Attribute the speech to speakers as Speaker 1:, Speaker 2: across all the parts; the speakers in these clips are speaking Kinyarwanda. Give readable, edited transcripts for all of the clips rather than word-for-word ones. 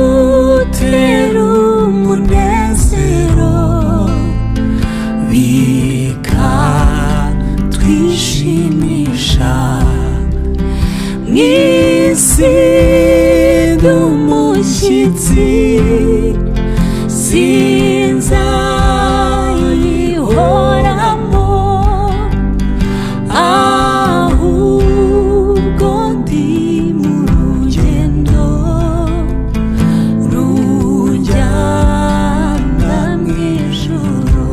Speaker 1: bidutera umunezero bikatwishimisha mw'isi ndi umushyitsi sinzayihoramo ahubwo ndi mu rugendo rujyana mu ijuru.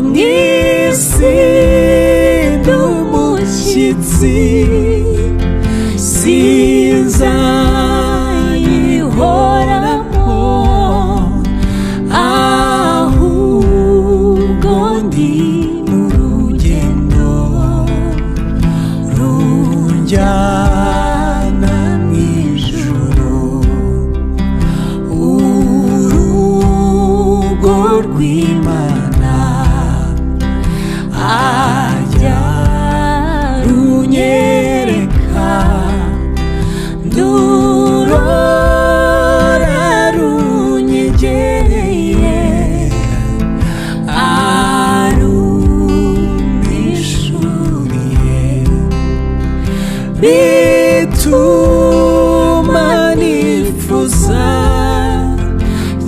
Speaker 1: Mw'isi ndi umushyitsi sinzayihoramo ahubwo ndi mu rugendo rujyana mu ijuru. Urugo rw'Imana ajya runyereka ndurora runyegereye arumpishuriye bituma nifuza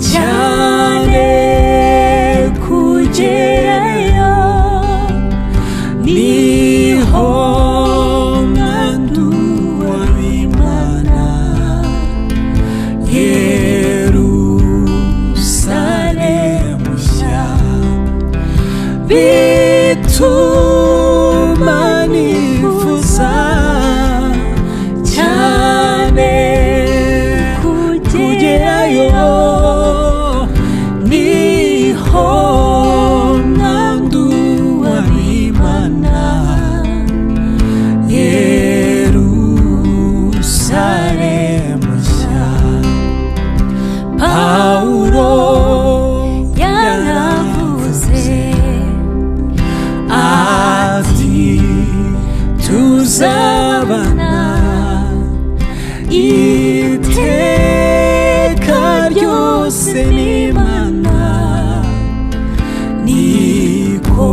Speaker 1: cyane kugerayo niho mwanduwa w'Imana Yerusalemu nshya bituma nifuza cyane kugerayo niho mwanduwa w'Imana Yerusalemu nshya. Pawulo yaravuze ati tuzabana iteka ryose n'Imana, niko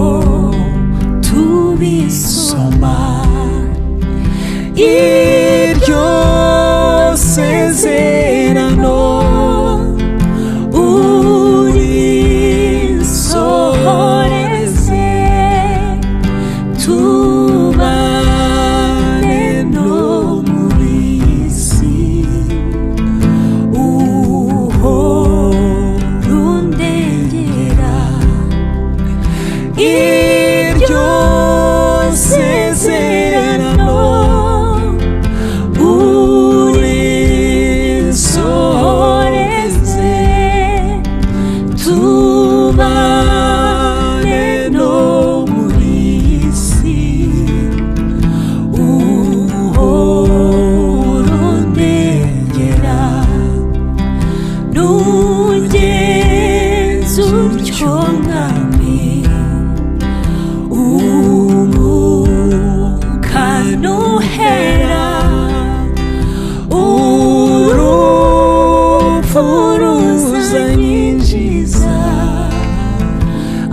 Speaker 1: tubisoma iryo sezerano urisohoreze tubane no muri isi uhora undengera iryo sezerano urisohoreze tubane no muri isi uhora undengera nugenza utyo mwami umwuka nuhera urupfu ruzanyinjiza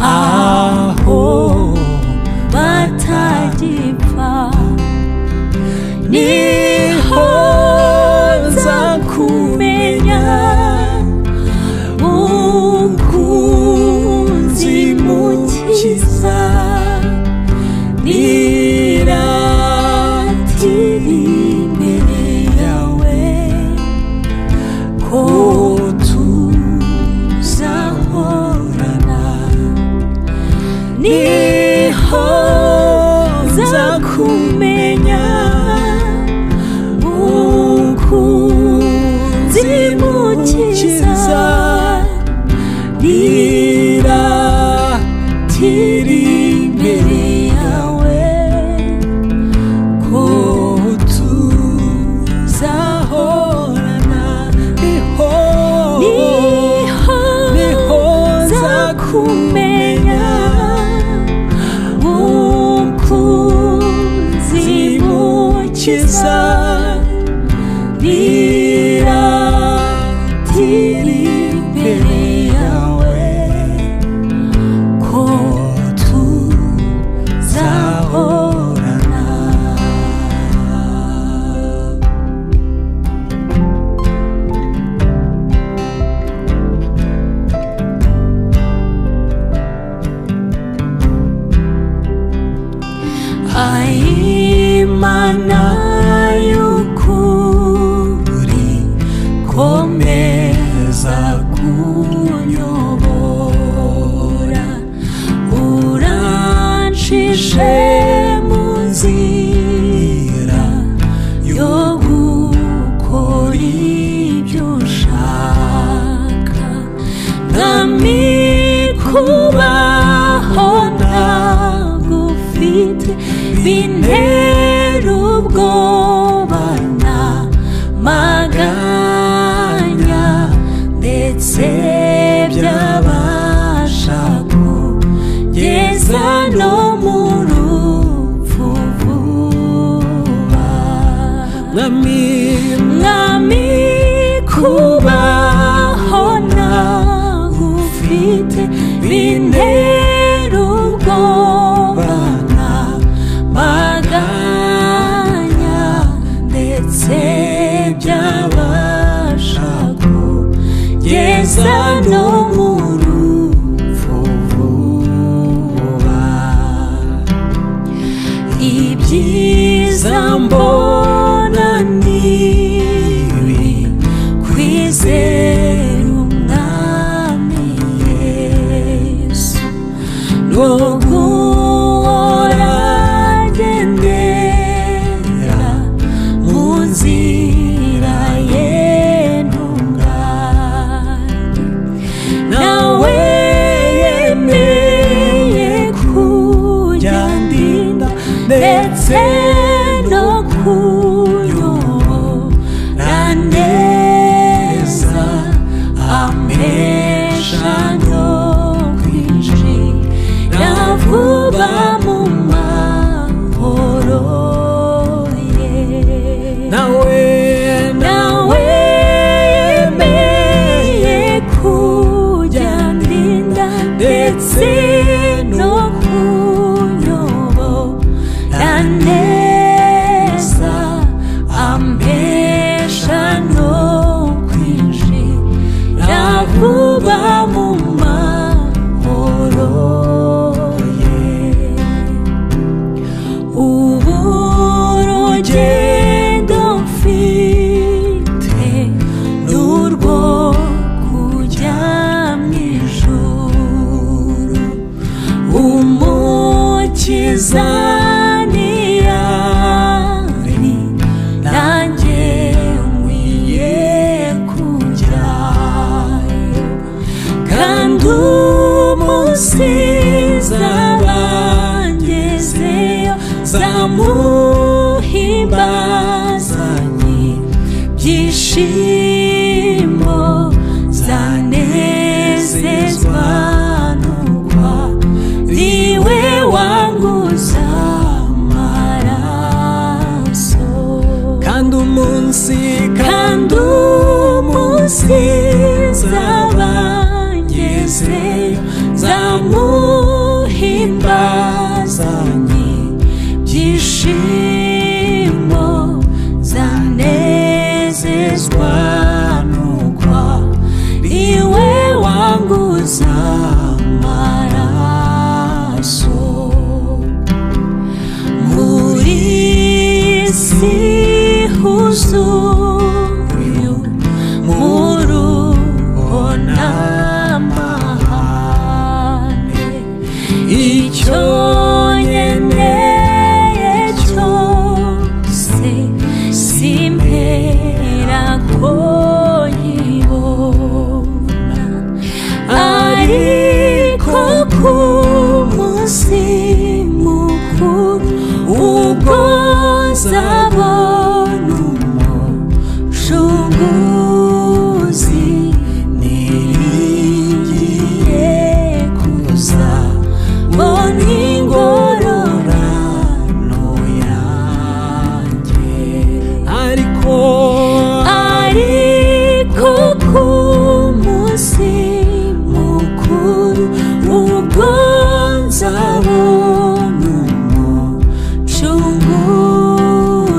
Speaker 1: aho batagipfa niho nza kumenya umukunzi mukiza niratira imbere yawe ko tuzahorana niho nza kumenya umukunzi mukiza niratira imbere yawe ko tuzahorana niho nza kumenya umukunzi mukiza ibyo ushaka mwami kubaho ntagufite bintera ubwoba n'amaganya ndetse byabasha kugeza no mu rupfu vuba mwami kubaho ntagufite bintera ubwoba n'amaganya ndetse byabasha kugeza no mu rupfu vuba ibyiza mbona nibi kwizera umwami Yesu no guhora agendera mu nzira ye ntunganye nawe yemeye kujya ndinda ndetse no kuyobora neza ampesha no kwinjira vuba mu mahoro ye nawe yemeye kujya ndinda ndetse no kunyobora neza ampesha no kwinjira vuba mu mahoro ye ubu urugendo mfite n'urwo kujya mu ijuru umukiza niyari nanjye nkwiye kujyayo kandi umunsi nzaba ngezeyo zamuhimbazanye byishimo zanezezwa n'ukwa riwe wanguza amaraso kandi umunsi nzaba ngezeyo zamuhimbazanye byishimo zanezezwa n'ukwa riwe wanguza amaraso muri isi huzuye umuruho n'amahane icyo nkeneye cyose simpera ko nkibona ariko ku munsi mukuru ubwo nzabona umucunguzi niringiye kuza mbona ingororano yanjye ariko ku munsi mukuru ubwo nzabona umucunguzi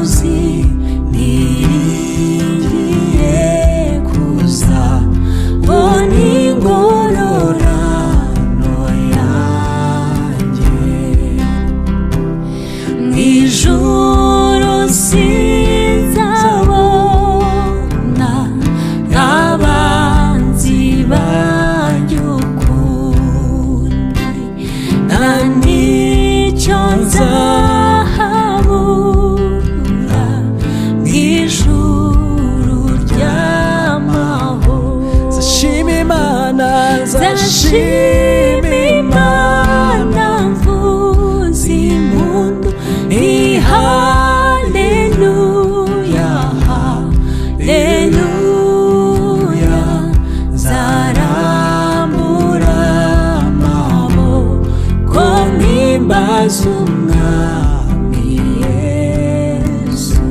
Speaker 1: nzashima imana mvuza impundu ni haleluya haleluya nzarambura amaboko mpimbaza umwami Yesu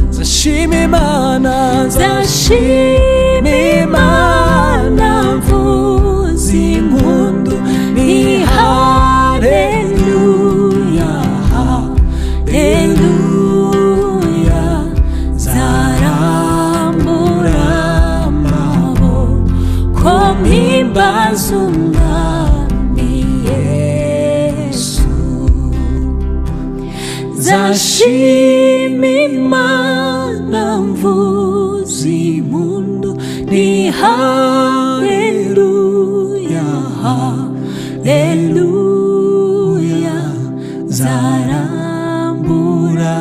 Speaker 1: nzashima imana mvuza impundu ni haleluya haleluya nzarambura amaboko mpimbaza umwami Yesu nzashima imana mvuza impundu ni haleluya haleluya nzarambura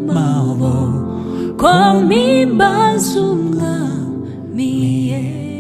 Speaker 1: amaboko mpimbaza umwami Yesu